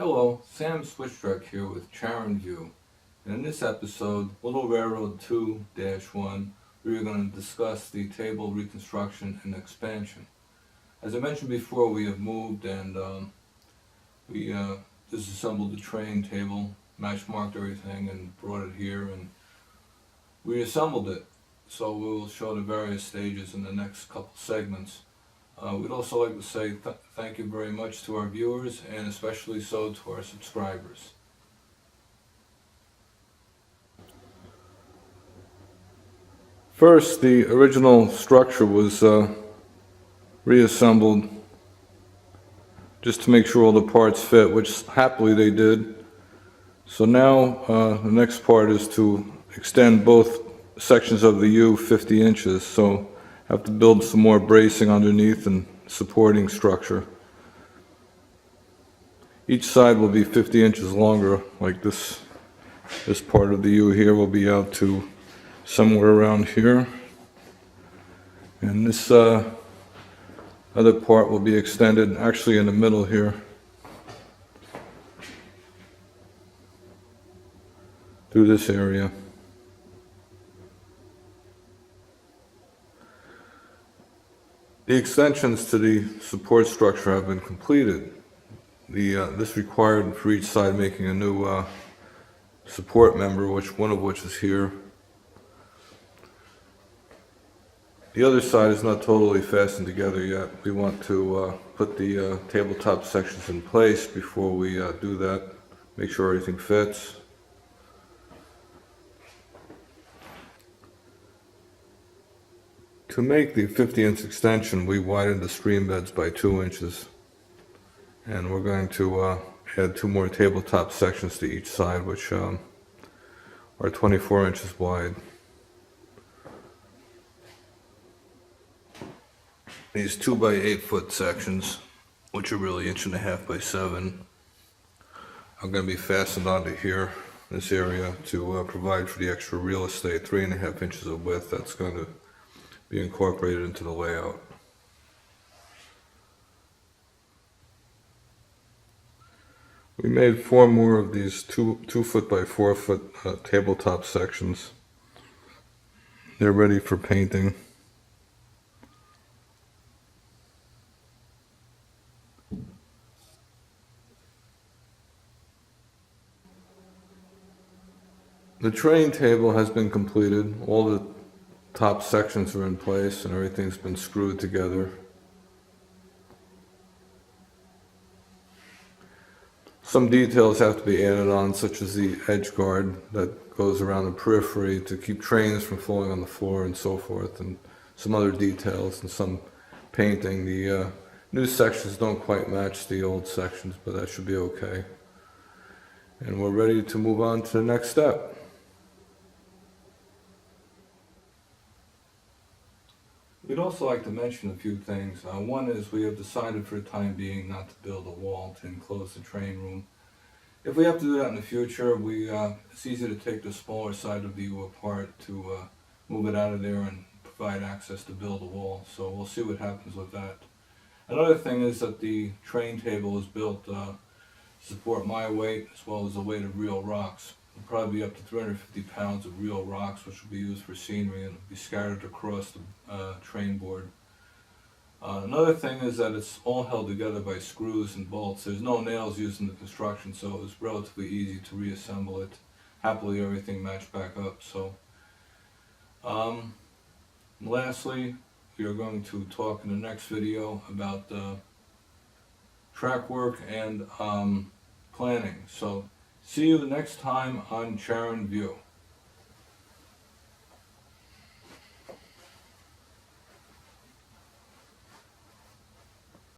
Hello, Sam Switchstruck here with Charon View, and in this episode, Little Railroad II.1, we are going to discuss the table reconstruction and expansion. As I mentioned before, we have moved and we disassembled the train table, match marked everything and brought it here and reassembled it. So we will show the various stages in the next couple segments. We'd also like to say thank you very much to our viewers and especially so to our subscribers. First, the original structure was reassembled just to make sure all the parts fit, which happily they did. So now the next part is to extend both sections of the U 50 inches. So I have to build some more bracing underneath and supporting structure. Each side will be 50 inches longer, like this part of the U here will be out to somewhere around here. And this other part will be extended actually in the middle here through this area. The extensions to the support structure have been completed. This required for each side making a new support member, one of which is here. The other side is not totally fastened together yet. We want to put the tabletop sections in place before we do that, make sure everything fits. To make the 50-inch extension, we widened the stream beds by 2 inches. And we're going to add 2 more tabletop sections to each side, which are 24 inches wide. These 2 by 8 foot sections, which are really 1.5 inches by 7, are going to be fastened onto here, this area, to provide for the extra real estate, 3.5 inches of width that's going to be incorporated into the layout. We made 4 more of these 2 foot by 4 foot tabletop sections. They're ready for painting. The train table has been completed. All the top sections are in place and everything's been screwed together. Some details have to be added on, such as the edge guard that goes around the periphery to keep trains from falling on the floor and so forth, and some other details and some painting. The new sections don't quite match the old sections, but that should be okay. And we're ready to move on to the next step. We'd also like to mention a few things. One is we have decided for the time being not to build a wall to enclose the train room. If we have to do that in the future, it's easy to take the smaller side of the U apart to move it out of there and provide access to build a wall. So we'll see what happens with that. Another thing is that the train table is built to support my weight as well as the weight of real rocks. It'll probably be up to 350 pounds of real rocks, which will be used for scenery and will be scattered across the train board. Another thing is that it's all held together by screws and bolts. There's no nails used in the construction, so it was relatively easy to reassemble it. Happily, everything matched back up. So, lastly, we are going to talk in the next video about track work and planning. So, see you the next time on Charon View.